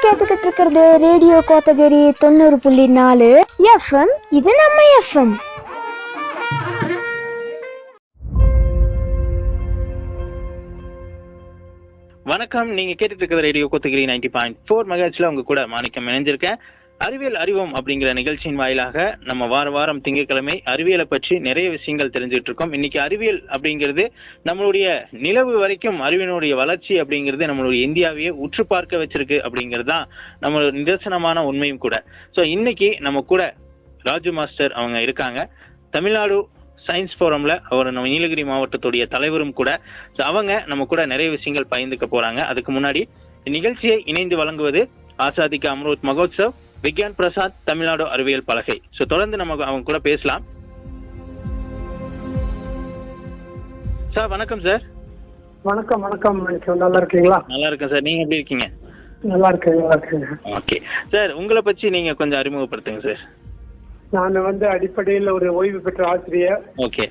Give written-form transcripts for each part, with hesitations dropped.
கேட்டுக்கிட்டு இருக்கிறது radio Kotagiri 90.4 FM. இது நம்ம எஃப்எம். வணக்கம். நீங்க கேட்டுட்டு இருக்கிற ரேடியோ கோத்தகிரி 90.4 மெகாஹெர்ட்ஸ்ல உங்க கூட மாணிக்கம் இணைஞ்சிருக்கேன். அறிவியல் அறிவோம் அப்படிங்கிற நிகழ்ச்சியின் வாயிலாக நம்ம வாரம் திங்கட்கிழமை அறிவியலை பற்றி நிறைய விஷயங்கள் தெரிஞ்சுட்டு இருக்கோம். இன்னைக்கு அறிவியல் அப்படிங்கிறது நம்மளுடைய நிலவு வரைக்கும் அறிவியனுடைய வளர்ச்சி அப்படிங்கிறது நம்மளுடைய இந்தியாவையே உற்று பார்க்க வச்சிருக்கு அப்படிங்கிறது தான் நம்மளோட நிதர்சனமான உண்மையும் கூட. ஸோ இன்னைக்கு நம்ம கூட ராஜு மாஸ்டர் அவங்க இருக்காங்க. தமிழ்நாடு சயின்ஸ் ஃபோரம்ல அவர் நம்ம நீலகிரி மாவட்டத்துடைய தலைவரும் கூட. ஸோ அவங்க நம்ம கூட நிறைய விஷயங்கள் பகிர்ந்துக்க போறாங்க. அதுக்கு முன்னாடி நிகழ்ச்சியை இணைந்து வழங்குவது ஆசாதி கா அம்ருத் மகோத்சவ், விக்யான் பிரசாத், தமிழ்நாடு அறிவியல் பலகை. ஸோ தொடர்ந்து நம்ம அவங்க கூட பேசலாம். சார் வணக்கம் சார். வணக்கம். வணக்கம். நல்லா இருக்கீங்களா? நல்லா இருக்கேன் சார். நீங்க எப்படி இருக்கீங்க? நல்லா இருக்கேன். ஓகே சார், உங்களை பற்றி நீங்க கொஞ்சம் அறிமுகப்படுத்துங்க சார். நான் அடிப்படையில் ஒரு ஓய்வு பெற்ற ஆசிரியர். ஓகே.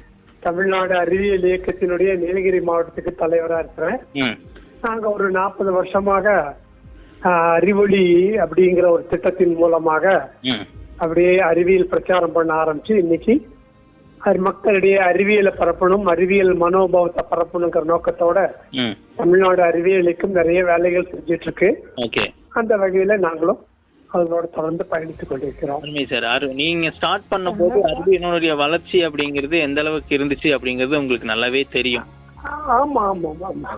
தமிழ்நாடு அறிவியல் இயக்கத்தினுடைய நீலகிரி மாவட்டத்துக்கு தலைவரா இருக்கிறேன். நாங்க ஒரு 40 வருஷமாக அறிவொளி அப்படிங்கிற ஒரு திட்டத்தின் மூலமாக அப்படியே அறிவியல் பிரச்சாரம் பண்ண ஆரம்பிச்சு இன்னைக்கு மக்களிடையே அறிவியலை பரப்பணும், அறிவியல் மனோபாவத்தை பரப்பணுங்கிற நோக்கத்தோட தமிழ்நாடு அறிவியலுக்கும் நிறைய வேலைகள் செஞ்சிட்டு இருக்கு. அந்த வகையில நாங்களும் அதோட தொடர்ந்து பயணித்துக் கொண்டிருக்கிறோம். சார், நீங்க ஸ்டார்ட் பண்ண போது அறிவியலுடைய வளர்ச்சி அப்படிங்கிறது எந்த அளவுக்கு இருந்துச்சு அப்படிங்கிறது உங்களுக்கு நல்லாவே தெரியும். ஆமா ஆமா ஆமா.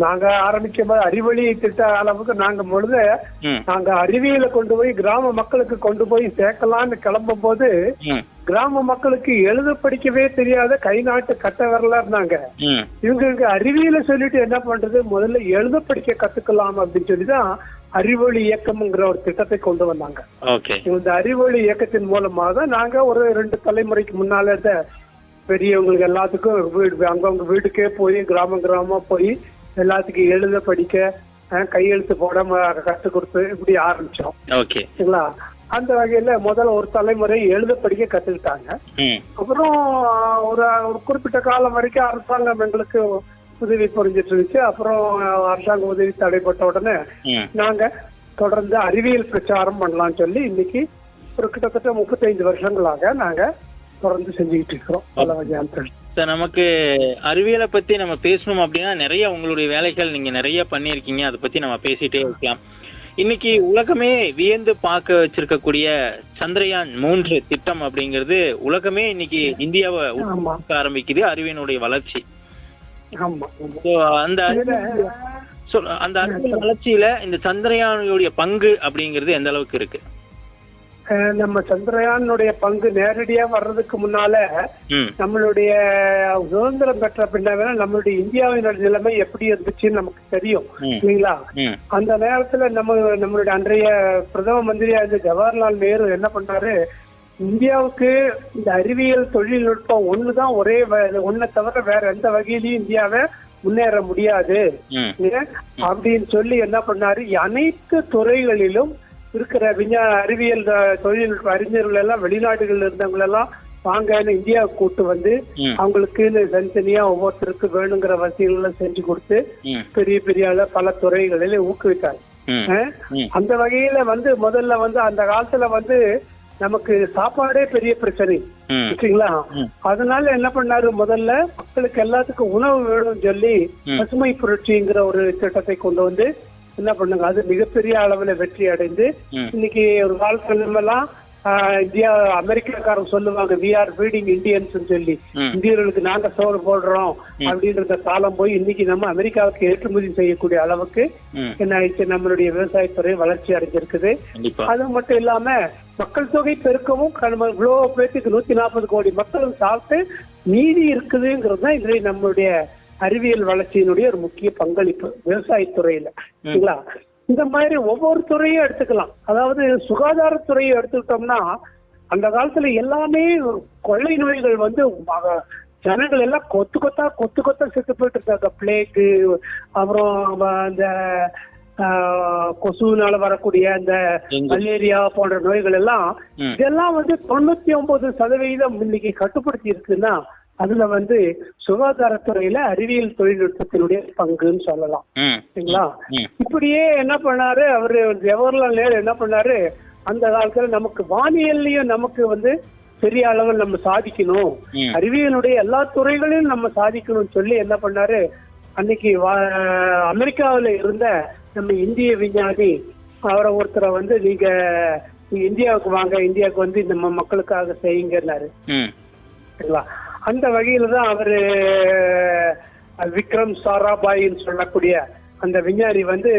நாங்க ஆரம்பிக்கும் போது அறிவொளி திட்ட அளவுக்கு நாங்க அறிவியலை கொண்டு போய் கிராம மக்களுக்கு கொண்டு போய் சேர்க்கலான்னு கிளம்பும் போது கிராம மக்களுக்கு எழுத படிக்கவே தெரியாத கை நாட்டு கட்ட வரலா இருந்தாங்க. இவங்களுக்கு அறிவியலை சொல்லிட்டு என்ன பண்றது, முதல்ல எழுத படிக்க கத்துக்கலாம் அப்படின்னு சொல்லிதான் அறிவொளி இயக்கம்ங்கிற ஒரு திட்டத்தை கொண்டு வந்தாங்க. இந்த அறிவொளி இயக்கத்தின் மூலமாக தான் நாங்க ஒரு 2 தலைமுறைக்கு முன்னால பெரியவங்களுக்கு எல்லாத்துக்கும் அங்கவங்க வீட்டுக்கே போய் கிராமமா போய் எல்லாத்துக்கும் எழுத படிக்க கையெழுத்து போட கற்றுக் கொடுத்து இப்படி ஆரம்பிச்சோம். சரிங்களா? அந்த வகையில முதல்ல ஒரு தலைமுறை எழுத படிக்க கத்துக்கிட்டாங்க. அப்புறம் ஒரு குறிப்பிட்ட காலம் வரைக்கும் அரசாங்கம் எங்களுக்கு உதவி புரிஞ்சிட்டு இருந்துச்சு. அப்புறம் அரசாங்க உதவி தடைப்பட்ட உடனே நாங்க தொடர்ந்து அறிவியல் பிரச்சாரம் பண்ணலாம்னு சொல்லி இன்னைக்கு ஒரு கிட்டத்தட்ட 35 வருஷங்களாக நாங்க தொடர்ந்து செஞ்சுக்கிட்டு இருக்கிறோம். பல வகையான நமக்கு அறிவியலை பத்தி நம்ம பேசணும் அப்படின்னா நிறைய உங்களுடைய வேலைகள் நீங்க நிறைய பண்ணிருக்கீங்க. அதை பத்தி நம்ம பேசிட்டே இருக்கலாம். இன்னைக்கு உலகமே வியந்து பார்க்க வச்சிருக்கக்கூடிய சந்திரயான் 3 திட்டம் அப்படிங்கிறது உலகமே இன்னைக்கு இந்தியாவை ஆரம்பிக்குது அறிவியனுடைய வளர்ச்சி. அந்த அறிவியல் வளர்ச்சியில இந்த சந்திரயானுடைய பங்கு அப்படிங்கிறது எந்த அளவுக்கு இருக்கு? நம்ம சந்திரயானுடைய பங்கு நேரடியா வர்றதுக்கு முன்னால நம்மளுடைய சுதந்திரம் பெற்ற பின்னால நம்மளுடைய இந்தியாவினுடைய நிலைமை எப்படி இருந்துச்சுன்னு நமக்கு தெரியும் இல்லைங்களா? அந்த நேரத்துல நம்மளுடைய அன்றைய பிரதம மந்திரியா இருந்த ஜவஹர்லால் நேரு என்ன பண்ணாரு, இந்தியாவுக்கு இந்த அறிவியல் தொழில்நுட்பம் ஒண்ணுதான் ஒன்ன தவிர வேற எந்த வகையிலையும் இந்தியாவை முன்னேற முடியாது அப்படின்னு சொல்லி என்ன பண்ணாரு, அனைத்து துறைகளிலும் இருக்கிற அறிவியல் தொழில்நுட்ப அறிஞர்கள் எல்லாம் வெளிநாடுகள்ல இருந்தவங்க எல்லாம் வாங்கன்னு இந்தியாவுக்கு கூட்டு வந்து அவங்களுக்குன்னு தனித்தனியா ஒவ்வொருத்தருக்கு வேணுங்கிற வசதிகள் செஞ்சு கொடுத்து பெரிய பெரிய பல துறைகளில ஊக்குவித்தாங்க. அந்த வகையில முதல்ல அந்த காலத்துல நமக்கு சாப்பாடே பெரிய பிரச்சனை சரிங்களா? அதனால என்ன பண்ணாரு, முதல்ல மக்களுக்கு எல்லாத்துக்கும் உணவு வேணும்னு சொல்லி பசுமை புரட்சிங்கிற ஒரு திட்டத்தை கொண்டு வந்து என்ன பண்ணுங்க, அது மிகப்பெரிய அளவுல வெற்றி அடைந்து இன்னைக்கு ஒரு காலத்துல இந்தியா அமெரிக்காக்காரங்க சொல்லுவாங்க we are feeding Indians சொல்லி, இந்தியர்களுக்கு நாங்க சோறு போடுறோம் அப்படின்றத காலம் போய் இன்னைக்கு நம்ம அமெரிக்காவுக்கு ஏற்றுமதி செய்யக்கூடிய அளவுக்கு என்ன ஆயிடுச்சு, நம்மளுடைய விவசாயத்துறை வளர்ச்சி அடைஞ்சிருக்குது. அது மட்டும் இல்லாம மக்கள் தொகை பெருக்கவும் இவ்வளவு பேருக்கு 140 கோடி மக்களும் சாப்பிட்டு மீதி இருக்குதுங்கிறது தான் இன்றைய நம்மளுடைய அறிவியல் வளர்ச்சியினுடைய ஒரு முக்கிய பங்களிப்பு விவசாயத்துறையில. சரிங்களா? இந்த மாதிரி ஒவ்வொரு துறையும் எடுத்துக்கலாம். அதாவது சுகாதாரத்துறையை எடுத்துக்கிட்டோம்னா அந்த காலத்துல எல்லாமே கொள்ளை நோய்கள் ஜனங்கள் எல்லாம் கொத்து கொத்தா செத்து போயிட்டு இருக்காங்க. பிளேக்கு, அப்புறம் அந்த கொசுனால வரக்கூடிய அந்த மலேரியா போன்ற நோய்கள் எல்லாம் இதெல்லாம் 99% இன்னைக்கு கட்டுப்படுத்தி இருக்குன்னா அதுல வந்து சுகாதாரத்துறையில அறிவியல் தொழில்நுட்பத்தினுடைய பங்குன்னு சொல்லலாம். சரிங்களா? இப்படியே என்ன பண்ணாரு அவரு, ஜவஹர்லால் நேரு என்ன பண்ணாரு, அந்த காலத்துல நமக்கு வானியல்லையும் நமக்கு வந்து பெரிய அளவில் நம்ம சாதிக்கணும், அறிவியலுடைய எல்லா துறைகளையும் நம்ம சாதிக்கணும்னு சொல்லி என்ன பண்ணாரு, அன்னைக்கு அமெரிக்காவில இருந்த நம்ம இந்திய விஞ்ஞானி அவரை ஒருத்தரை வந்து நீங்க இந்தியாவுக்கு வாங்க, இந்தியாவுக்கு வந்து இந்த மக்களுக்காக செய்யுங்கன்னாரு. சரிங்களா? அந்த வகையில தான் அவரு விக்ரம் சாராபாயின்னு சொல்லக்கூடிய அந்த விஞ்ஞானி வந்து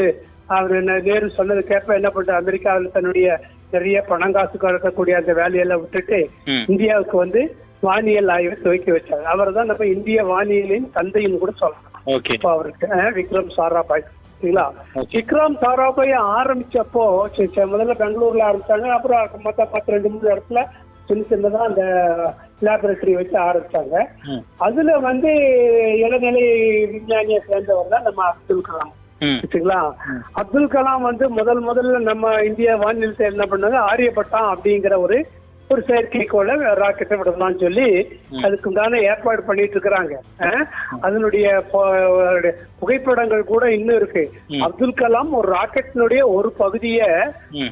அவரு நேரு சொன்னது கேட்ப என்ன பண்ற, அமெரிக்காவில் தன்னுடைய நிறைய பணங்காசு இருக்கக்கூடிய அந்த வேலையெல்லாம் விட்டுட்டு இந்தியாவுக்கு வந்து வானியல் ஆய்வை துவக்கி வச்சாரு. அவர் தான் நம்ம இந்திய வானியலின் தந்தைன்னு கூட சொல்லலாம். அவருக்கு விக்ரம் சாராபாய். சரிங்களா? விக்ரம் சாராபாய் ஆரம்பிச்சப்போ முதல்ல பெங்களூர்ல ஆரம்பிச்சாங்க. அப்புறம் மொத்த 2-3 இடத்துல சின்ன சின்னதா அந்த லேபரேட்டரி வச்சு ஆரம்பிச்சாங்க. அதுல வந்து இளநிலை விஞ்ஞானியை சேர்ந்தவர் தான் நம்ம அப்துல் கலாம். சரிங்களா? அப்துல் கலாம் வந்து முதல்ல நம்ம இந்திய வானிலை என்ன பண்ணாங்க, ஆரியப்பட்டா அப்படிங்கிற ஒரு செயற்கைக்கோள ராக்கெட்டை விடலாம்னு சொல்லி அதுக்கு உண்டான ஏற்பாடு பண்ணிட்டு இருக்கிறாங்க. அதனுடைய புகைப்படங்கள் கூட இன்னும் இருக்கு. அப்துல் கலாம் ஒரு ராக்கெட்டினுடைய ஒரு பகுதிய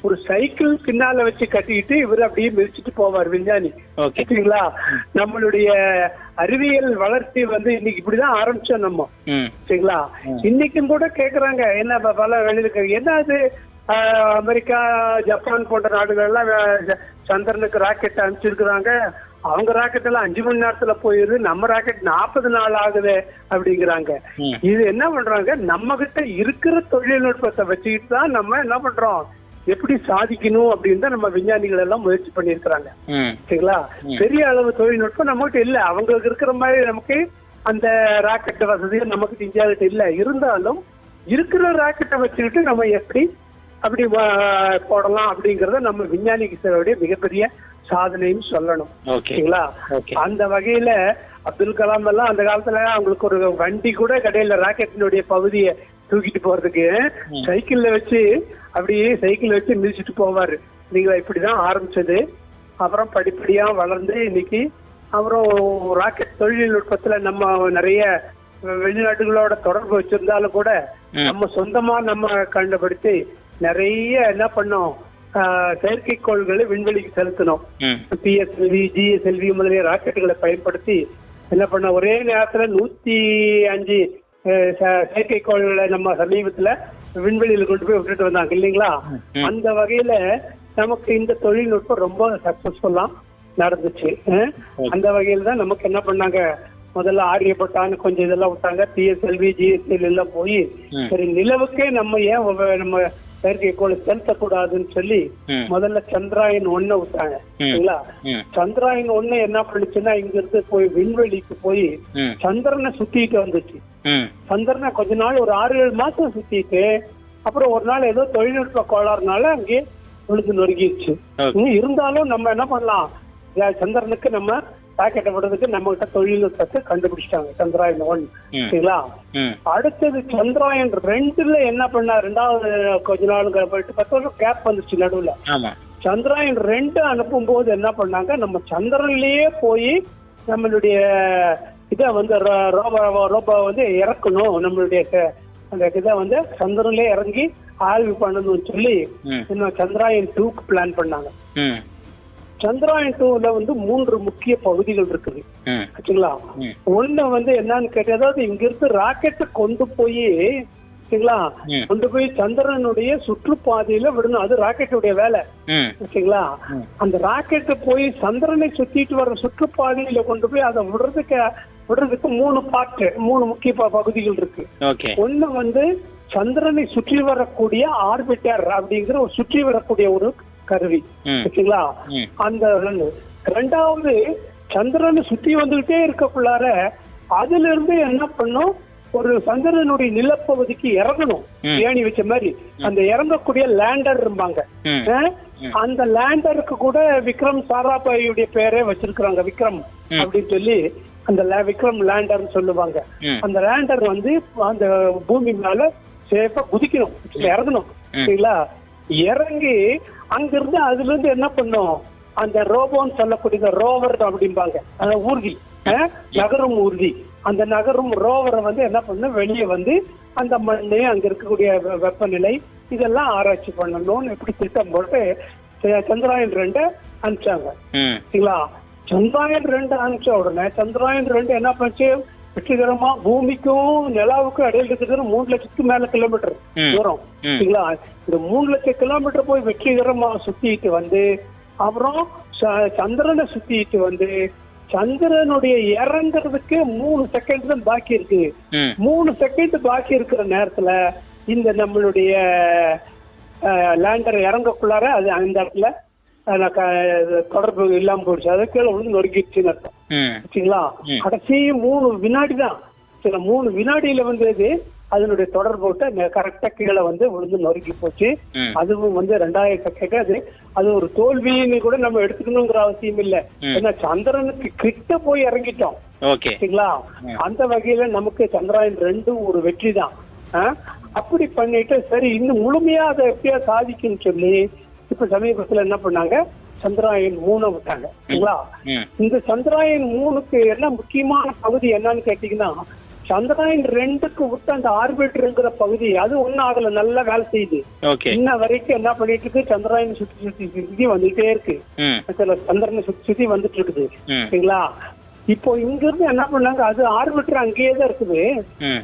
ஒரு சைக்கிள் பின்னால வச்சு கட்டிட்டு இவர் அப்படியே மிதிச்சுட்டு போவார் விஞ்ஞானி. சரிங்களா? நம்மளுடைய அறிவியல் வளர்ச்சி வந்து இன்னைக்கு இப்படிதான் ஆரம்பிச்சோம் நம்ம. சரிங்களா? இன்னைக்கும் கூட கேக்குறாங்க, என்ன பல வெளியில என்ன அது அமெரிக்கா ஜப்பான் போன்ற நாடுகள் எல்லாம் சந்திரனுக்கு ராக்கெட் அனுப்பிச்சிருக்கிறாங்க, அவங்க ராக்கெட் எல்லாம் 5 மணி நேரத்துல போயிருது, நம்ம ராக்கெட் 40 நாள் ஆகுது அப்படிங்கிறாங்க. இது என்ன பண்றாங்க, நம்ம கிட்ட இருக்கிற தொழில்நுட்பத்தை வச்சுக்கிட்டு தான் நம்ம என்ன பண்றோம், எப்படி சாதிக்கணும் அப்படின்னு தான் நம்ம விஞ்ஞானிகள் எல்லாம் முயற்சி பண்ணிருக்கிறாங்க. சரிங்களா? பெரிய அளவு தொழில்நுட்பம் நம்மகிட்ட இல்ல, அவங்களுக்கு இருக்கிற மாதிரி நமக்கு அந்த ராக்கெட் வசதியும் நமக்கு இந்தியாவிட்ட இல்ல. இருந்தாலும் இருக்கிற ராக்கெட்டை வச்சுக்கிட்டு நம்ம எப்படி அப்படி போடலாம் அப்படிங்கறத நம்ம விஞ்ஞானிக்கு சேவையுடைய மிகப்பெரிய சாதனைன்னு சொல்லணும். ஓகேங்களா? அந்த வகையில அப்துல் கலாம் எல்லாம் அந்த காலத்துல அவங்களுக்கு ஒரு வண்டி கூட கடையில ராக்கெட்டினுடைய பகுதியை தூக்கிட்டு போறதுக்கு சைக்கிள்ல வச்சு அப்படியே சைக்கிள் வச்சு மிதிச்சுட்டு போவாரு. நீங்க இப்படிதான் ஆரம்பிச்சது. அப்புறம் படிப்படியா வளர்ந்து இன்னைக்கு அப்புறம் ராக்கெட் தொழில்நுட்பத்துல நம்ம நிறைய வெளிநாட்டுகளோட தொடர்பு வச்சிருந்தாலும் கூட நம்ம சொந்தமா நம்ம கண்டுபிடிச்சு நிறைய என்ன பண்ணோம், செயற்கைக்கோள்களை விண்வெளிக்கு செலுத்தணும். PSLV, GSLV முதலிய ராக்கெட்டுகளை பயன்படுத்தி என்ன பண்ண ஒரே நேரத்துல 105 செயற்கைக்கோள்களை நம்ம சமீபத்துல விண்வெளியில கொண்டு போய் விட்டுட்டு வந்தாங்க இல்லைங்களா? அந்த வகையில நமக்கு இந்த தொழில்நுட்பம் ரொம்ப சக்சஸ்ஃபுல்லா நடந்துச்சு. அந்த வகையில தான் நமக்கு என்ன பண்ணாங்க, முதல்ல ஆரியப்பட்டான்னு கொஞ்சம் இதெல்லாம் விட்டாங்க, PSLV, GSLV எல்லாம் போய் சரி நிலவுக்கே நம்ம ஏன் நம்ம செயற்கைக்கோள் செலுத்தக்கூடாதுன்னு சொல்லி முதல்ல சந்திராயன் 1 விட்டாங்க. சரிங்களா? சந்திராயன் 1 என்ன பண்ணுச்சுன்னா இங்க இருந்து போய் விண்வெளிக்கு போய் சந்திரனை சுத்திட்டு வந்துச்சு. சந்திரனை கொஞ்ச நாள் ஒரு 6-7 மாசம் சுத்திட்டு அப்புறம் ஒரு நாள் ஏதோ தொழில்நுட்ப கோளாறுனால அங்கே விழுந்து நொறுங்கிடுச்சு. இருந்தாலும் நம்ம என்ன பண்ணலாம், சந்திரனுக்கு நம்ம ராக்கெட்டை விடுறதுக்கு நம்ம கிட்ட தொழில்நுட்பத்தை கண்டுபிடிச்சிட்டாங்க சந்திராயன் 1. சரிங்களா? அடுத்தது சந்திராயன் 2ல என்ன பண்ணா, 2வது கொஞ்ச நாள் போயிட்டு 10 வருஷம் கேப் வந்துச்சு நடுவுல. சந்திராயன் 2 அனுப்பும் போது என்ன பண்ணாங்க, நம்ம சந்திரன்லயே போய் நம்மளுடைய இதை வந்து ரோபோ வந்து இறக்கணும், நம்மளுடைய அந்த இதை வந்து சந்திரன்லயே இறங்கி ஆய்வு பண்ணணும்னு சொல்லி சந்திராயன் 2க்கு பிளான் பண்ணாங்க. சந்திராயன் 2ல வந்து 3 முக்கிய பகுதிகள் இருக்குது. சரிங்களா? ஒண்ணு வந்து என்னன்னு கேட்ட, அதாவது இங்க இருந்து ராக்கெட்டை கொண்டு போய் சரிங்களா கொண்டு போய் சந்திரனுடைய சுற்றுப்பாதையில விடணும். அது ராக்கெட்டுடைய வேலை. சரிங்களா? அந்த ராக்கெட்டு போய் சந்திரனை சுத்திட்டு வர்ற சுற்றுப்பாதையில கொண்டு போய் அதை விடுறதுக்கு 3 முக்கிய பகுதிகள் இருக்கு. ஒண்ணு வந்து சந்திரனை சுற்றி வரக்கூடிய ஆர்பிட்டர் அப்படிங்கிற ஒரு சுற்றி வரக்கூடிய ஒரு கருவி. சரிங்களா? அந்த 2வது சந்திரனை சுத்தி வந்துகிட்டே இருக்கக்குள்ளார அதுல இருந்து என்ன பண்ணும், ஒரு சந்திரனுடைய நிலப்பகுதிக்கு இறங்கணும், ஏணி வச்ச மாதிரி அந்த இறங்கக்கூடிய லேண்டர் இருப்பாங்க. அந்த லேண்டருக்கு கூட விக்ரம் சாராபாயுடைய பேரே வச்சிருக்கிறாங்க, விக்ரம் அப்படின்னு சொல்லி அந்த விக்ரம் லேண்டர்னு சொல்லுவாங்க. அந்த லேண்டர் வந்து அந்த பூமி மேல சேஃபா குதிக்கணும், இறங்கணும். சரிங்களா? இறங்கி அங்கிருந்து அதுல இருந்து என்ன பண்ணும், அந்த ரோபோன்னு சொல்லக்கூடிய ரோவர் அப்படிம்பாங்க, ஊர்தி நகரும் ஊர்தி. அந்த நகரும் ரோவரை வந்து என்ன பண்ண வெளியே வந்து அந்த மண்ணு அங்க இருக்கக்கூடிய வெப்பநிலை இதெல்லாம் ஆராய்ச்சி பண்ணணும்னு இப்படி திட்டம் போட்டு சந்திராயன் 2 அனுப்பிச்சாங்க. சரிங்களா? சந்திராயன் 2 அனுப்பிச்ச உடனே சந்திராயன் 2 என்ன பண்ணுச்சு, வெற்றிகரமா பூமிக்கும் நிலாவுக்கும் இடையில இருக்கிறது 3 லட்சத்துக்கு மேல கிலோமீட்டர் தூரம். சரிங்களா? இந்த 3 லட்சம் கிலோமீட்டர் போய் வெற்றிகரமா சுத்திட்டு வந்து அப்புறம் சந்திரனை சுத்திட்டு வந்து சந்திரனுடைய இறங்குறதுக்கு 3 செகண்ட் தான் பாக்கி இருக்கு. 3 செகண்ட் பாக்கி இருக்கிற நேரத்துல இந்த நம்மளுடைய லேண்டர் இறங்கக்குள்ளார அது அந்த இடத்துல தொடர்பு இல்லாம போயிடுச்சு. அதை கீழே விழுந்து நொறுக்கிடுச்சுன்னு அர்த்தம். சரிங்களா? கடைசி 3 வினாடி தான். சில 3 வினாடியில வந்து அதனுடைய தொடர்பு கரெக்டா கீழே வந்து விழுந்து நொறுக்கி போச்சு. அதுவும் வந்து 2000 அது ஒரு தோல்வின்னு கூட நம்ம எடுத்துக்கணுங்கிற அவசியம் இல்லை. ஏன்னா சந்திரனுக்கு கிட்ட போய் இறங்கிட்டோம். சரிங்களா? அந்த வகையில நமக்கு சந்திராயன் 2 ஒரு வெற்றி தான். அப்படி பண்ணிட்டு சரி இன்னும் முழுமையா அதை எப்படியா சாதிக்குன்னு சொல்லி இப்ப சமீபத்துல என்ன பண்ணாங்க, சந்திராயன் 3 விட்டாங்க. சரிங்களா? இந்த சந்திராயன் 3க்கு என்ன முக்கியமான பகுதி என்னன்னு கேட்டீங்கன்னா, சந்திராயன் 2க்கு விட்டு அந்த ஆர்பிட்டருங்கிற பகுதி அது ஒன்னும் ஆகல, நல்லா வேலை செய்யுது. இன்ன வரைக்கும் என்ன பண்ணிட்டு இருக்கு, சந்திராயன் சுத்தி வந்துட்டே இருக்கு. சந்திரனை சுத்தி வந்துட்டு இருக்குது. சரிங்களா? இப்போ இங்க இருந்து என்ன பண்ணாங்க, அது ஆர்பிட்டர் அங்கேயே தான் இருக்குது.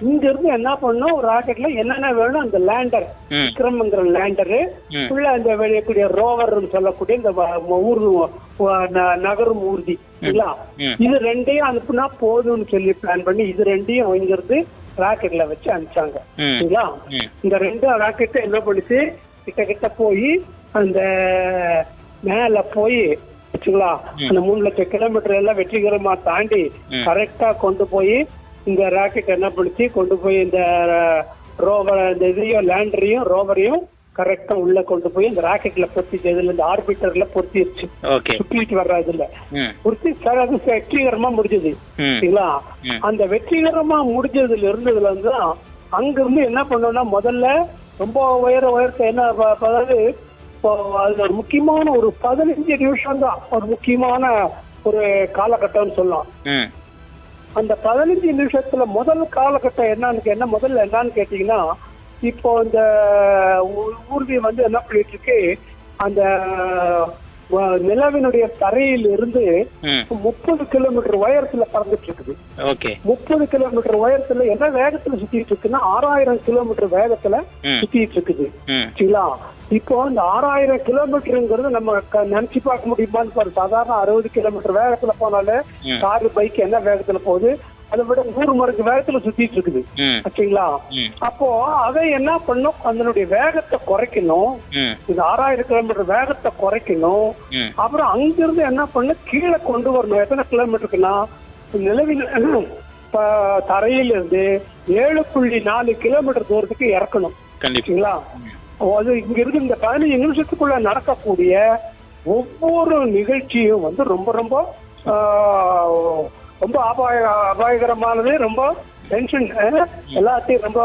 இங்க இருந்து என்ன பண்ணோம், ஒரு ராக்கெட்ல என்னென்ன வேணும் அந்த லேண்டர் விக்ரம்ங்கிற லேண்டரு உள்ள அந்த வெளியக்கூடிய ரோவர் சொல்லக்கூடிய இந்த நகரும் ஊர்தி. சரிங்களா? இது 2ஐயும் அனுப்புனா போதும்னு சொல்லி பிளான் பண்ணி இது 2ஐயும் இங்க இருந்து ராக்கெட்ல வச்சு அனுப்பிச்சாங்க. சரிங்களா? இந்த 2 ராக்கெட் என்ன பண்ணுச்சு, கிட்ட போய் அந்த மேல போய் வச்சுங்களா அந்த 3 லட்சம் கிலோமீட்டர் எல்லாம் வெற்றிகரமா தாண்டி கரெக்டா கொண்டு போய் இந்த ராக்கெட் என்ன பண்ணுச்சு, கொண்டு போய் இந்த ரோவர் இந்த இதையும் லேண்டரையும் ரோவரையும் கரெக்டா உள்ள கொண்டு போய் இந்த ராக்கெட்ல பொருத்திச்சு. இதுல இந்த ஆர்பிட்டர்ல பொருத்திடுச்சு. சுத்திட்டு வர்ற இதுல பொருத்தி சார் அது வெற்றிகரமா முடிஞ்சது. சரிங்களா? அந்த வெற்றிகரமா முடிஞ்சதுல இருந்ததுல இருந்துதான் அங்க இருந்து என்ன பண்ணோம்னா, முதல்ல ரொம்ப உயரத்தை என்ன அதாவது அது ஒரு முக்கியமான ஒரு 15 நிமிஷம் தான் ஒரு முக்கியமான ஒரு காலகட்டம்னு சொல்லலாம். அந்த 15 நிமிஷத்துல முதல் காலகட்டம் முதல்ல என்னன்னு கேட்டீங்கன்னா, இப்போ இந்த ஊர்தி வந்து என்ன பண்ணிட்டு இருக்கு, அந்த நிலவினுடைய தரையில் இருந்து 30 கிலோமீட்டர் உயரத்துல பறந்துட்டு இருக்குது. 30 கிலோமீட்டர் உயரத்துல என்ன வேகத்துல சுத்திட்டு இருக்குன்னா 6000 கிலோமீட்டர் வேகத்துல சுத்திட்டு இருக்குது. சரிங்களா? இப்போ இந்த 6000 கிலோமீட்டருங்கிறது நம்ம நினைச்சு பார்க்க முடியுமான்னு பாரு. சாதாரண 60 கிலோமீட்டர் வேகத்துல போனாலே காரு பைக் என்ன வேகத்துல போகுது, அதை விட 100 மடங்கு வேகத்துல சுத்திட்டு இருக்குது. சரிங்களா? அப்போ அதை என்ன பண்ணும், அதனுடைய வேகத்தை குறைக்கணும். இந்த 6000 கிலோமீட்டர் வேகத்தை குறைக்கணும். அப்புறம் அங்கிருந்து என்ன பண்ண கீழே கொண்டு வரணும். எத்தனை கிலோமீட்டருக்குன்னா நிலவில் தரையில இருந்து 7.4 கிலோமீட்டர் தூரத்துக்கு இறக்கணும். சரிங்களா? அது இங்க இருந்து இந்த 15 நிமிஷத்துக்குள்ள நடக்கக்கூடிய ஒவ்வொரு நிகழ்ச்சியும் வந்து ரொம்ப ரொம்ப ரொம்ப அபாயகரமானது. ரொம்ப டென்ஷன், எல்லாத்தையும் ரொம்ப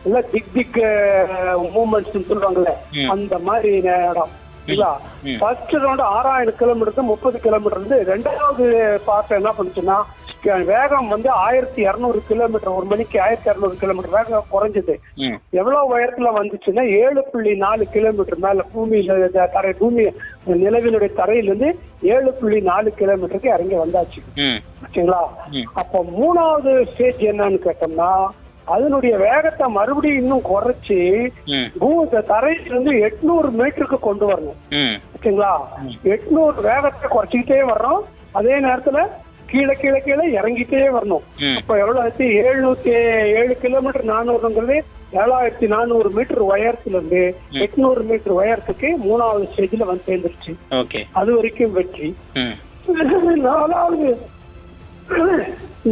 எல்லாம் பிக் மூவ்மெண்ட்ஸ் சொல்லுவாங்கல்ல, அந்த மாதிரி இடம். ஃபர்ஸ்ட் ரவுண்ட் 6000 கிலோமீட்டருக்கு 30 கிலோமீட்டர் இருந்து ரெண்டாவது பார்ட் என்ன பண்ணுச்சுன்னா வேகம் வந்து 1200 கிலோமீட்டர் ஒரு மணிக்கு 1200 கிலோமீட்டர் வேகம் குறைஞ்சது. எவ்வளவு உயரத்துல வந்துச்சுன்னா 7.4 கிலோமீட்டர் மேல பூமி நிலவினுடைய தரையிலிருந்து 7.4 கிலோமீட்டருக்கு இறங்கி வந்தாச்சு. சரிங்களா? அப்ப 3வது ஸ்டேஜ் என்னன்னு கேட்டோம்னா, அதனுடைய வேகத்தை மறுபடியும் இன்னும் குறைச்சு தரையிலிருந்து 800 மீட்டருக்கு கொண்டு வரணும். சரிங்களா? 800 வேகத்தை குறைச்சிக்கிட்டே வர்றோம். அதே நேரத்துல கீழே கீழே கீழே இறங்கிட்டே வரணும். அப்ப எவ்வளவு ஆச்சு, 707 கிலோமீட்டர் 400ங்கிறது 7400 மீட்டர் உயரத்துல இருந்து 800 மீட்டர் உயரத்துக்கு 3வது ஸ்டேஜ்ல வந்து சேர்ந்துருச்சு. அது வரைக்கும் வெற்றி.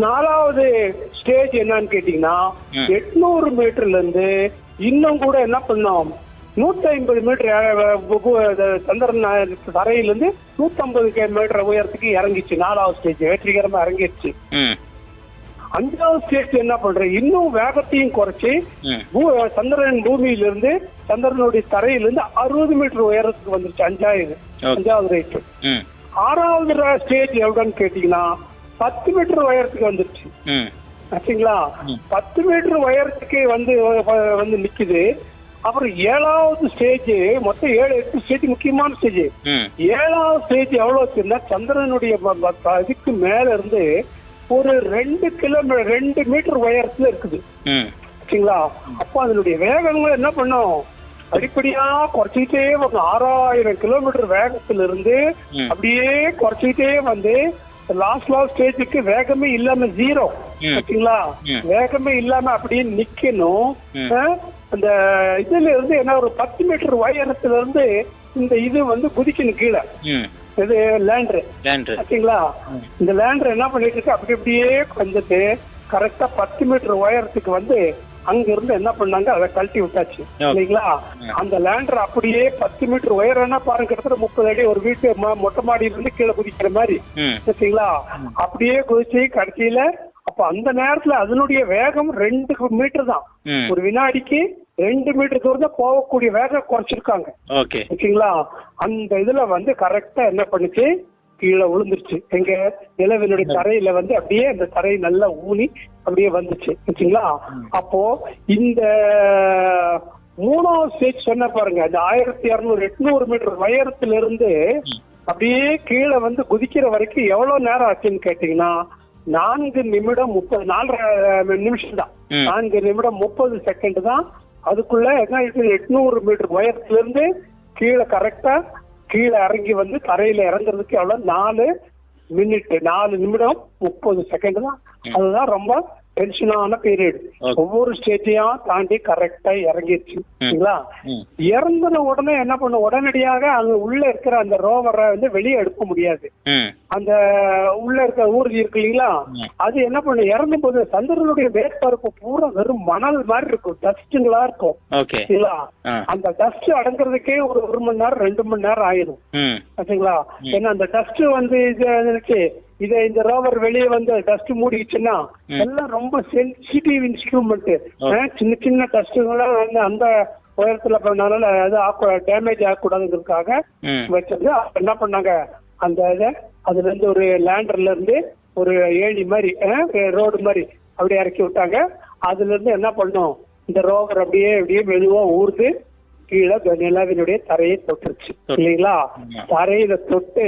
4வது ஸ்டேஜ் என்னன்னு கேட்டீங்கன்னா 800 மீட்டர்ல இருந்து இன்னும் கூட என்ன பண்ணோம், 150 மீட்டர் சந்திரன் தரையிலிருந்து 150 மீட்டர் உயரத்துக்கு இறங்கிச்சு. 4வது ஸ்டேஜ் வெற்றிகரமா இறங்கிடுச்சு. 5வது ஸ்டேஜ் என்ன பண்ற, இன்னும் வேகத்தையும் குறைச்சு சந்திரன் பூமியிலிருந்து சந்திரனுடைய தரையிலிருந்து 60 மீட்டர் உயரத்துக்கு வந்துருச்சு. 5வது ரேட். 6வது ஸ்டேஜ் எவ்வளவுன்னு கேட்டீங்கன்னா 10 மீட்டர் உயரத்துக்கு வந்துருச்சு. ம். ஆச்சுங்களா? 10 மீட்டர் உயரத்துக்கு வந்து நிக்குது. அப்புறம் 7வது ஸ்டேஜ், மொத்தம் 7-8 ஸ்டேஜ், முக்கியமான ஸ்டேஜ். 7வது ஸ்டேஜ் எவ்வளவு வச்சுன்னா சந்திரனுடைய இதுக்கு மேல இருந்து ஒரு 2 மீட்டர் உயரத்துல இருக்குது. சரிங்களா? அப்போ அதனுடைய வேகங்கள் என்ன பண்ணும், அடிப்படியா குறைச்சிக்கிட்டே வரும். 6000 கிலோமீட்டர் வேகத்துல இருந்து அப்படியே குறைச்சிக்கிட்டே வந்து லாஸ்ட் ஸ்டேஜுக்கு வேகமே இல்லாம 0. சரிங்களா? வேகமே இல்லாம அப்படியே நிக்கணும். அந்த இதுல இருந்து என்ன ஒரு 10 மீட்டர் உயரத்துல இருந்து இந்த இது வந்து குதிக்கணும் கீழே. இது லேண்டர். சரிங்களா? இந்த லேண்டர் என்ன பண்ணிட்டு இருக்கு, அப்படி அப்படியே வந்துட்டு கரெக்டா 10 மீட்டர் உயரத்துக்கு வந்து அங்க இருந்து என்ன பண்ணாங்க, அதை கழட்டி விட்டாச்சு. இல்லைங்களா? அந்த லேண்டர் அப்படியே 10 மீட்டர் உயரம்னா பாருங்க, கிட்டத்தட்ட 30 அடி ஒரு வீட்டு மொட்டை மாடியில இருந்து கீழே குதிக்கிற மாதிரி. சரிங்களா? அப்படியே குதிச்சு கடைசியில அப்ப அந்த நேரத்துல அதனுடைய வேகம் 2 மீட்டர் தான். ஒரு வினாடிக்கு 2 மீட்டர் தூரம் தான் போகக்கூடிய வேகம் குறைச்சிருக்காங்க. ஓகேங்களா? அந்த இதுல வந்து கரெக்டா என்ன பண்ணுச்சு, கீழே விழுந்துருச்சு. எங்க நிலவினுடைய தரையில வந்து அப்படியே அந்த தரை நல்லா ஊனி அப்படியே வந்துச்சு. ஓகேங்களா? அப்போ இந்த 3வது ஸ்டேஜ் சொன்ன பாருங்க, அந்த 1600-800 மீட்டர் உயரத்துல இருந்து அப்படியே கீழே வந்து குதிக்கிற வரைக்கும் எவ்வளவு நேரம் ஆச்சுன்னு கேட்டீங்கன்னா 4 நிமிடம் 4 நிமிஷம் தான். 4 நிமிடம் 30 செகண்ட் தான். அதுக்குள்ள என்ன 800 மீட்டர் உயரத்துல இருந்து கீழே கரெக்டா கீழே இறங்கி வந்து தரையில இறங்குறதுக்கு எவ்வளவு 4 நிமிடம் 30 செகண்ட் தான். அதுதான் ரொம்ப டென்ஷனான பீரியட். ஒவ்வொரு ஸ்டேஜையும் தாண்டி கரெக்டா இறங்கிடுச்சு. இறங்கின உடனே என்ன பண்ண, உடனடியாக அங்க உள்ள இருக்கிற அந்த ரோவரை வந்து வெளியே எடுக்க முடியாது. அந்த உள்ள இருக்கிற ஊர்தி இருக்கு இல்லைங்களா, அது என்ன பண்ண, இறங்கும் போது சந்திரனுடைய மேற்பரப்பு பூரா வெறும் மணல் மாதிரி இருக்கும், டஸ்ட்டுங்களா இருக்கும். அந்த டஸ்ட் அடங்குறதுக்கே ஒரு 1 மணி நேரம் 2 மணி நேரம் ஆயிடும். ஓகேங்களா? ஏன்னா அந்த டஸ்ட் வந்து இந்த ரோவர் வெளியே வந்து டஸ்ட் மூடிச்சுன்னா எல்லாம் ரொம்ப சென்சிட்டிவ் இன்ஸ்ட்ருமெண்ட். சின்ன சின்ன டஸ்ட்டுங்களா வந்து அந்த உயரத்துல பண்ணனால அது டேமேஜ் ஆகக்கூடாதுங்கிறதுக்காக வச்சது. என்ன பண்ணாங்க, அந்த இதை அதுல இருந்து ஒரு லேண்டர்ல இருந்து ஒரு ஏணி மாதிரி ரோடு மாதிரி அப்படியே இறக்கி விட்டாங்க. அதுல இருந்து என்ன பண்ணோம், இந்த ரோவர் அப்படியே அப்படியே மெதுவா ஊர்ந்து கீழே நிலவினுடைய தரையை தொட்டுருச்சு. இல்லைங்களா? தரையில தொட்டு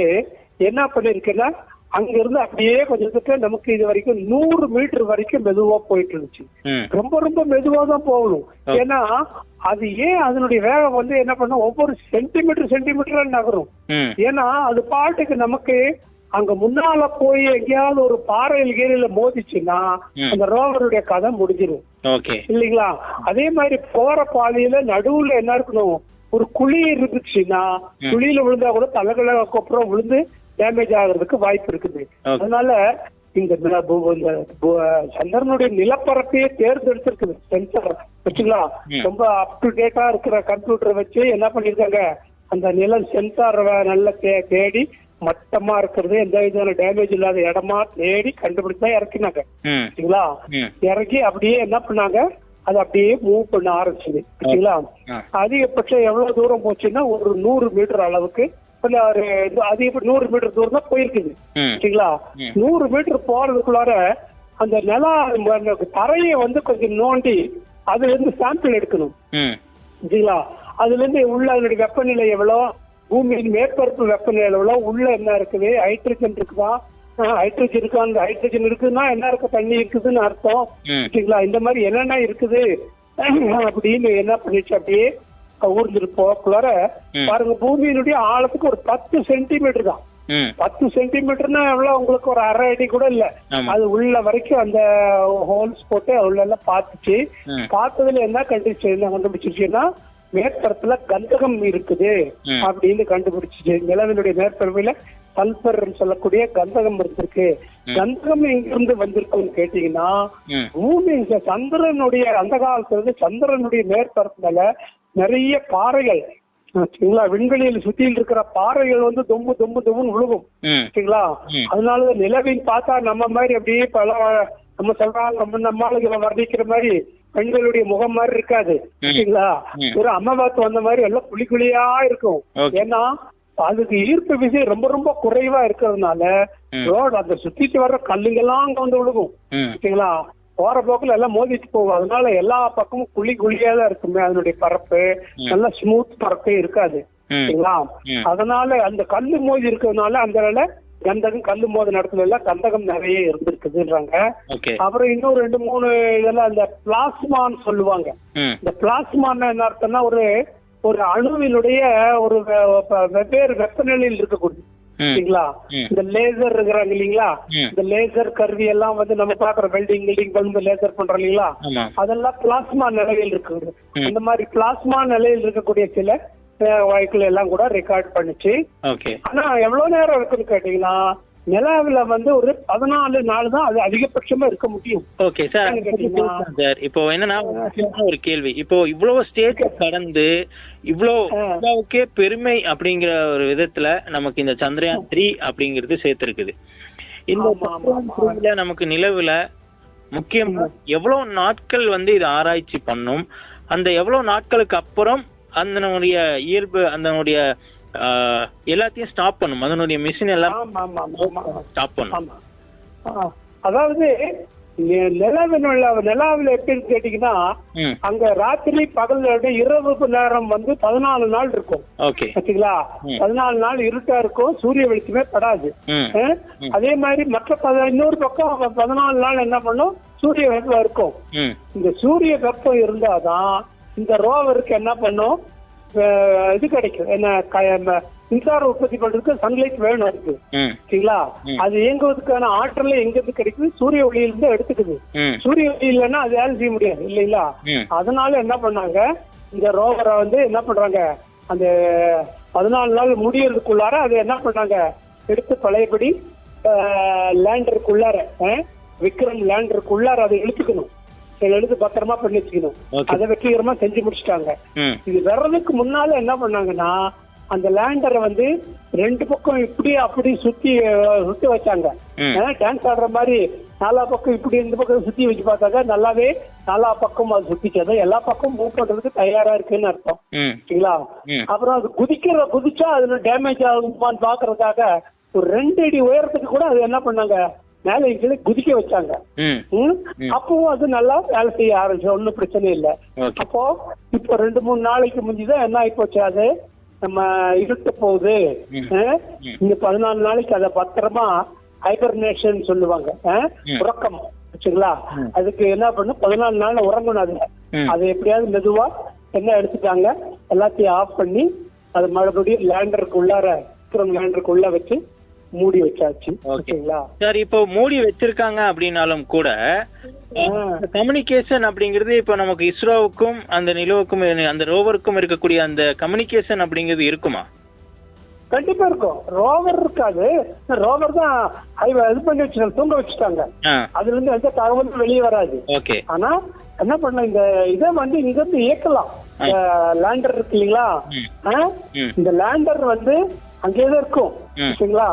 என்ன பண்ணிருக்குன்னா அங்க இருந்து அப்படியே கொஞ்சம் நமக்கு இது வரைக்கும் 100 மீட்டர் வரைக்கும் மெதுவா போயிட்டு இருந்துச்சு. ரொம்ப ரொம்ப மெதுவா தான் போகணும். ஏன்னா அது ஏன் அதனுடைய வேகம் வந்து என்ன பண்ணும், ஒவ்வொரு சென்டிமீட்டர் நகரும். ஏன்னா அது பாட்டுக்கு நமக்கு அங்க முன்னால போய் எங்கேயாவது ஒரு பாறையில் கீரையில மோதிச்சுன்னா அந்த ரோவருடைய கதை முடிஞ்சிடும். இல்லைங்களா? அதே மாதிரி போற பாதையில நடுவுல என்ன இருக்கணும், ஒரு குழி இருந்துச்சுன்னா குழியில விழுந்தா கூட தலைகளை அப்புறம் விழுந்து டேமேஜ் ஆகிறதுக்கு வாய்ப்பு இருக்குது. அதனால இந்த சந்திரனுடைய நிலப்பரப்பையே தேர்ந்தெடுத்திருக்குது சென்சார். வச்சுங்களா? ரொம்ப அப் டு டேட்டா இருக்கிற கம்ப்யூட்டரை வச்சு என்ன பண்ணிருக்காங்க, அந்த நில சென்சார் நல்லா தேடி மட்டமா இருக்கிறது, எந்த விதமான டேமேஜ் இல்லாத இடமா தேடி கண்டுபிடிச்சா இறக்கினாங்க. சரிங்களா? இறக்கி அப்படியே என்ன பண்ணாங்க, அது அப்படியே மூவ் பண்ண ஆரம்பிச்சுது. சரிங்களா? அதிகபட்சம் எவ்வளவு தூரம் போச்சுன்னா ஒரு 100 மீட்டர் அளவுக்கு, அதிக 100 மீட்டர் தூரம் தான் போயிருக்குது. சரிங்களா? 100 மீட்டர் போறதுக்குள்ளார அந்த தரையை வந்து கொஞ்சம் நோண்டி அதுல இருந்து சாம்பிள் எடுக்கணும். சரிங்களா? அதுல இருந்து உள்ள அதனுடைய வெப்பநிலை எவ்வளோ, பூமியின் மேற்பரப்பு வெப்பநிலை எவ்வளோ, உள்ள என்ன இருக்குது, ஹைட்ரஜன் இருக்குதா, ஹைட்ரஜன் இருக்கா, அந்த ஹைட்ரஜன் இருக்குதுன்னா என்ன இருக்கு, தண்ணி இருக்குதுன்னு அர்த்தம். சரிங்களா? இந்த மாதிரி என்னென்ன இருக்குது அப்படின்னு என்ன பண்ணிச்சு, அப்படியே ஊர்ந்துட்டு போக்குள்ளார பாருங்க பூமியினுடைய ஆழத்துக்கு ஒரு 10 சென்டிமீட்டர் தான். 10 சென்டிமீட்டர்னா எவ்வளவு, உங்களுக்கு ஒரு 1/2 அடி கூட இல்ல. அது உள்ள வரைக்கும் அந்த ஹோல்ஸ் போட்டு உள்ள எல்லாம் பார்த்துச்சு. பார்த்ததுல என்ன கண்டுபிடிச்சிருச்சுன்னா மேற்பரப்புல கந்தகம் இருக்குது அப்படின்னு கண்டுபிடிச்சிச்சு. நிலவினுடைய மேற்பரப்புல சல்பர் சொல்லக்கூடிய கந்தகம் இருந்திருக்கு. கந்தகம் எங்கிருந்து வந்திருக்குன்னு கேட்டீங்கன்னா பூமி சந்திரனுடைய அந்த காலத்துல இருந்து சந்திரனுடைய மேற்பரப்பு மேல நிறைய பாறைகள், சரிங்களா, விண்வெளியில் சுத்தியில் இருக்கிற பாறைகள் வந்து தொம்புன்னு விழுகும். சரிங்களா? அதனால நிலவின் பார்த்தா நம்ம மாதிரி அப்படியே பல நம்ம சொல்றாங்க, நம்ம ஆளுகளை வர்ணிக்கிற மாதிரி பெண்களுடைய முகம் மாதிரி இருக்காது. சரிங்களா? ஒரு அம்மா பார்த்து வந்த மாதிரி எல்லாம் குழியா இருக்கும். ஏன்னா அதுக்கு ஈர்ப்பு விசை ரொம்ப ரொம்ப குறைவா இருக்கிறதுனால ரோடு அந்த சுத்திட்டு வர்ற கல்லுங்கெல்லாம் அங்க வந்து விழுகும். ஓகேங்களா, போற போக்குல எல்லாம் மோதிட்டு போகும். அதனால எல்லா பக்கமும் குழியா தான் இருக்குமே, அதனுடைய பரப்பு நல்லா ஸ்மூத் பரப்பே இருக்காது. ஓகேங்களா, அதனால அந்த கல்லு மோதி இருக்கிறதுனால அந்த வேலை கந்தகம் கல்லு மோத இடத்துல எல்லாம் கந்தகம் நிறைய இருந்திருக்குதுன்றாங்க. அப்புறம் இன்னும் 2-3 இதெல்லாம் இந்த பிளாஸ்மான்னு சொல்லுவாங்க. இந்த பிளாஸ்மான்னு என்ன அர்த்தம்னா ஒரு அணுவினுடைய ஒரு வெவ்வேறு வெப்பநிலையில் இருக்கக்கூடிய, சரிங்களா, இந்த லேசர் இருக்கிறாங்க இல்லீங்களா, இந்த லேசர் கருவி எல்லாம் வந்து நம்ம பாக்குற வெல்டிங் வந்து லேசர் பண்றோம் இல்லீங்களா, அதெல்லாம் பிளாஸ்மா நிலையில் இருக்குது. அந்த மாதிரி பிளாஸ்மா நிலையில் இருக்கக்கூடிய சில வாய்க்குள்ள எல்லாம் கூட ரெக்கார்ட் பண்ணிச்சு. ஆனா எவ்வளவு நேரம் இருக்குன்னு கேட்டீங்கன்னா நிலாவில வந்து ஒரு 14 நாள் தான் அது அதிகபட்சமா இருக்க முடியும். ஓகே சார், இப்போ என்னன்னா ஒரு கேள்வி, இப்போ இவ்வளவு ஸ்டேஜ் கடந்து இவ்வளவுக்கே பெருமை அப்படிங்கிற ஒரு விதத்துல நமக்கு இந்த சந்திரயான் 3 அப்படிங்கிறது சேர்த்திருக்குது. இந்த நமக்கு நிலவுல முக்கியமா எவ்வளவு நாட்கள் வந்து இது ஆராய்ச்சி பண்ணும், அந்த எவ்வளவு நாட்களுக்கு அப்புறம் அதனுடைய இயல்பு அதனுடைய எல்லாத்தையும் ஸ்டாப் பண்ணும், அதனுடைய மிஷின் எல்லாம் ஸ்டாப் பண்ணும். அதாவது நிலாவில எப்படின்னு கேட்டீங்கன்னா அங்க ராத்திரி பகல் இரவு நேரம் வந்து 14 நாள் இருக்கும். ஓகேங்களா, 14 நாள் இருட்டா இருக்கும், சூரிய வெளிச்சமே படாது. அதே மாதிரி மற்ற இன்னொரு பக்கம் 14 நாள் என்ன பண்ணும், சூரிய வெப்பம் இருக்கும். இந்த சூரிய வெப்பம் இருந்தாதான் இந்த ரோவருக்கு என்ன பண்ணும், இது கிடைக்கும், என்ன மின்சார உற்பத்தி பண்றதுக்கு சன்லைட் வேணும் இருக்கு. சரிங்களா, அது இயங்குவதற்கான ஆற்றல எங்க இருந்து கிடைக்குது, சூரிய ஒளியிலிருந்து எடுத்துக்குது. சூரிய ஒளி இல்லைன்னா அது வேலை செய்ய முடியாது இல்லைங்களா. அதனால என்ன பண்ணாங்க, இந்த ரோவரை வந்து என்ன பண்றாங்க, அந்த 14 நாள் முடியறதுக்குள்ளார அது என்ன பண்ணாங்க, எடுத்து பழையபடி லேண்டருக்குள்ளார விக்ரம் லேண்டருக்குள்ளார அதை இழுத்துக்கணும், எழுது பத்திரமா பண்ணி வச்சுக்கணும். அதை வெற்றிகரமா செஞ்சு முடிச்சுட்டாங்க. இது வர்றதுக்கு முன்னால என்ன பண்ணாங்கன்னா அந்த லேண்டரை வந்து 2 பக்கம் இப்படி அப்படி சுத்தி வச்சாங்க. டான்ஸ் ஆடுற மாதிரி 4 பக்கம் இப்படி இந்த பக்கம் சுத்தி வச்சு பார்த்தாங்க, நல்லாவே 4 பக்கம் அது சுத்திச்சது, எல்லா பக்கம் மூவ் பண்றதுக்கு தயாரா இருக்குன்னு அர்த்தம். சரிங்களா, அப்புறம் அது குதிச்சா அதுல டேமேஜ் ஆகுமான்னு பாக்குறதுக்காக ஒரு 2 அடி உயரத்துக்கு கூட அது என்ன பண்ணாங்க, மேல கீழே குதிக்க வச்சாங்க. அப்பவும் அது நல்லா வேலை செய்ய ஆரம்பிச்சு, ஒன்னும் பிரச்சனை இல்லை. அப்போ இப்போ 2-3 நாளைக்கு முந்திதான் என்ன ஆகி போச்சு, அது நம்ம இருட்ட போகுது. இந்த 14 நாளைக்கு அதை பத்திரமா ஹைபர்னேஷன் சொல்லுவாங்க, உறக்கம். வச்சுங்களா, அதுக்கு என்ன பண்ணும், 14 நாள் உறங்கணும். அதை எப்படியாவது மெதுவா என்ன எடுத்துட்டாங்க, எல்லாத்தையும் ஆஃப் பண்ணி அதை மறுபடியும் லேண்டருக்கு உள்ள வச்சு மூடி வச்சாச்சு. ஓகேங்களா சார், இப்போ மூடி வச்சிருக்காங்க அப்படின்னாலும் கூட கம்யூனிகேஷன் அப்படிங்கிறது இப்போ நமக்கு இஸ்ரோவுக்கும் அந்த நிலவுக்கும் அந்த ரோவருக்கும் இருக்கக்கூடிய அந்த கம்யூனிகேஷன் அப்படிங்கிறது இருக்குமா? கண்டிப்பா இருக்கும். ரோவர் இருக்காது, ரோவர் தான் இது பண்ணி வச்சுட்டாங்க, தூங்க வச்சுட்டாங்க. அதுல இருந்து எந்த தகவலும் வெளியே வராது. ஆனா என்ன பண்ண, இந்த இதை வந்து இங்க இருந்து இயக்கலாம். லேண்டர் இருக்கு இல்லைங்களா, இந்த லேண்டர் வந்து அங்கேதான் இருக்கும். ஓகேங்களா,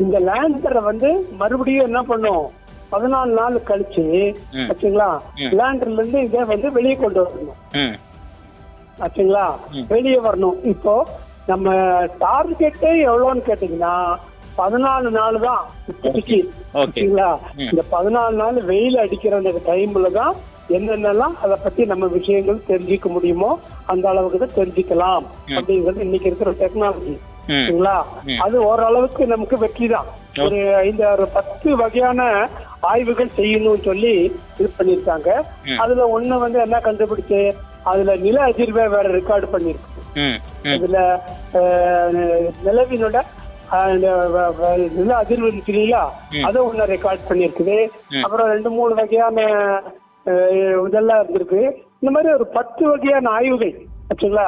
இந்த லேண்டரை வந்து மறுபடியும் என்ன பண்ணும், 14 நாள் கழிச்சு வச்சுங்களா லேண்டர்ல இருந்து இதை வந்து வெளியே கொண்டு வரணும். ஆச்சுங்களா, வெளியே வரணும். இப்போ நம்ம டார்கெட்டே எவ்வளோன்னு கேட்டீங்கன்னா 14 நாள் தான் இப்போதைக்கு. ஓகேங்களா, இந்த 14 நாள் வெயில் அடிக்கிற அந்த டைம்ல தான் என்னென்னலாம் அதை பத்தி நம்ம விஷயங்கள் தெரிஞ்சுக்க முடியுமோ அந்த அளவுக்கு தான் தெரிஞ்சுக்கலாம் அப்படிங்கிறது இன்னைக்கு இருக்கிற டெக்னாலஜி. சரிங்களா, அது ஓரளவுக்கு நமக்கு வெற்றி தான். ஒரு 5-10 வகையான ஆய்வுகள் செய்யணும்னு சொல்லி இது பண்ணிருக்காங்க. அதுல ஒண்ணு வந்து என்ன கண்டுபிடிச்சு, அதுல நில அதிர்வை வேற ரெக்கார்டு பண்ணிருக்கு. இதுல நிலவினோட நில அதிர்வு இல்லைங்களா, அதை ஒண்ணு ரெக்கார்ட் பண்ணிருக்குது. அப்புறம் 2-3 வகையான இதெல்லாம் இருந்திருக்கு. இந்த மாதிரி ஒரு 10 வகையான ஆய்வுகள். ஆச்சுங்களா,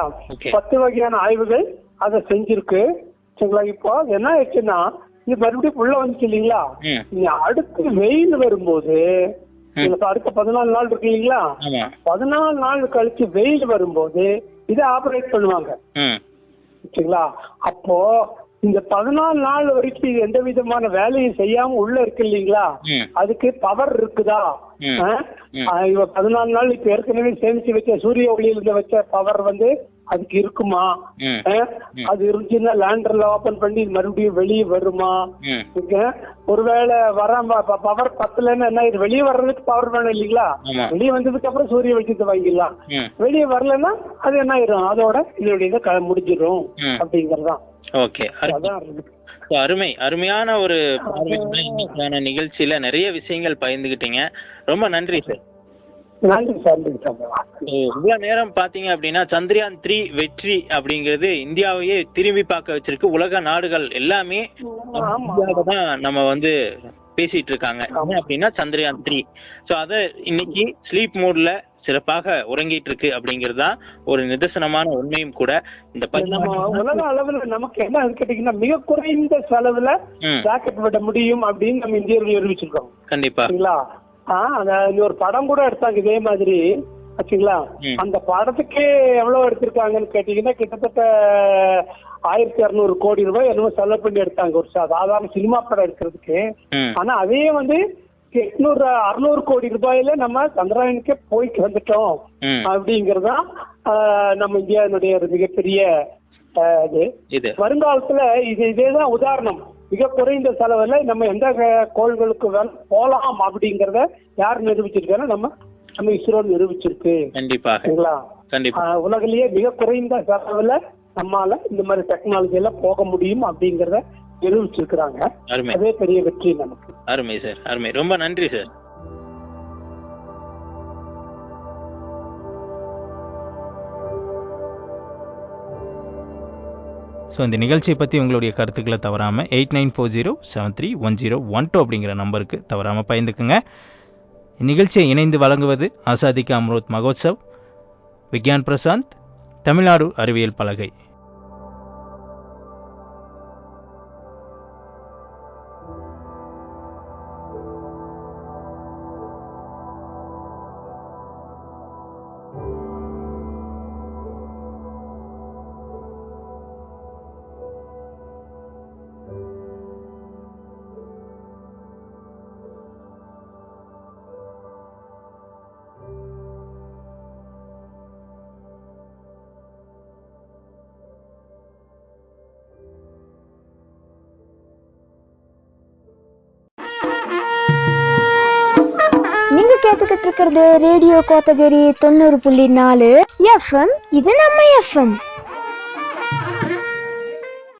10 வகையான ஆய்வுகள் அதை செஞ்சிருக்கு. சரிங்களா, இப்போ என்ன ஆயிடுச்சுன்னா இது மறுபடியும் உள்ள வந்துச்சு இல்லைங்களா, நீங்க அடுத்து வெயில் வரும்போது அடுத்த 14 நாள் இருக்கு இல்லைங்களா, 14 நாள் கழிச்சு வெயில் வரும்போது இதை ஆபரேட் பண்ணுவாங்க. சரிங்களா, அப்போ இந்த 14 நாள் வரைக்கும் இது எந்த விதமான வேலையும் செய்யாம உள்ள இருக்கு இல்லைங்களா, அதுக்கு பவர் இருக்குதா? 14 நாள் இப்ப ஏற்கனவே சேமிச்சு வச்ச சூரிய ஒளியிலிருந்து வச்ச பவர் வந்து அதுக்கு இருக்குமா, அது இருந்துச்சுன்னா லேண்டர்ல ஓபன் பண்ணி மறுபடியும் வெளியே வருமா, ஒருவேளை பவர் பத்தலன்னு என்ன இது வெளியே வர்றதுக்கு பவர் வேணும் இல்லைங்களா, வெளியே வந்ததுக்கு அப்புறம் சூரிய வெளிச்சத்தை வாங்கிடலாம், வெளியே வரலன்னா அது என்ன ஆயிரும், அதோட இதோட முடிஞ்சிடும் அப்படிங்கறதுதான். அருமை, அருமையான ஒரு நிகழ்ச்சியில நிறைய விஷயங்கள் பகிர்ந்துகிட்டீங்க. ரொம்ப நன்றி சார். இவ்வளவு நேரம் பாத்தீங்க அப்படின்னா சந்திரயான் 3 வெற்றி அப்படிங்கிறது இந்தியாவையே திரும்பி பார்க்க வச்சிருக்கு. உலக நாடுகள் எல்லாமே தான் நம்ம பேசிட்டு இருக்காங்க அப்படின்னா சந்திரயான் 3. சோ அத இன்னைக்கு ஸ்லீப் மோட்ல சிறப்பாக உறங்கிட்டு இருக்கு அப்படிங்கிறது தான் ஒரு நிதர்சனமான உண்மையும் கூட. இந்த உலக அளவுல நமக்கு என்ன கேட்டீங்கன்னா மிக குறைந்த செலவுல ராக்கெட் விட முடியும் அப்படின்னு நம்ம இந்தியர்கள் நிரூபிச்சிருக்கோம். கண்டிப்பா ஒரு படம் கூட எடுத்தாங்க இதே மாதிரி ஆச்சுங்களா. அந்த படத்துக்கே எவ்வளவு எடுத்திருக்காங்கன்னு கேட்டீங்கன்னா கிட்டத்தட்ட 1200 கோடி ரூபாய் என்னவோ செலவு பண்ணி எடுத்தாங்க ஒரு சாதாரண சினிமா படம் எடுக்கிறதுக்கு. ஆனா அதே 800-600 கோடி ரூபாயில நம்ம சந்திராயனுக்கே போயிட்டு வந்துட்டோம் அப்படிங்கறதுதான் நம்ம இந்தியாவுடைய மிகப்பெரிய இது. வருங்காலத்துல இதேதான் உதாரணம். மிக குறைந்த செலவுல நம்ம எந்த கோள்களுக்கு போலாம் அப்படிங்கறத யார் நிரூபிச்சிருக்காங்க, நம்ம இஸ்ரோ நிரூபிச்சிருக்கு. உலகிலேயே மிக குறைந்த செலவுல நம்மால இந்த மாதிரி டெக்னாலஜி எல்லாம் போக முடியும் அப்படிங்கறத நிரூபிச்சிருக்கிறாங்க. அதே பெரிய வெற்றி நமக்கு. அருமை சார், அருமை. ரொம்ப நன்றி சார். ஸோ இந்த நிகழ்ச்சியை பற்றி உங்களுடைய கருத்துக்களை தவறாமல் 8940731012 அப்படிங்கிற நம்பருக்கு தவறாமல் பயந்துக்குங்க. இந்நிகழ்ச்சியை இணைந்து வழங்குவது ஆசாதி கா அம்ருத் மகோத்சவ், விக்யான் பிரசாந்த், தமிழ்நாடு அறிவியல் பலகை. கேட்டுக்கிட்டு இருக்கிறது ரேடியோ கோத்தகிரி 90.4 FM. இது நம்ம FM.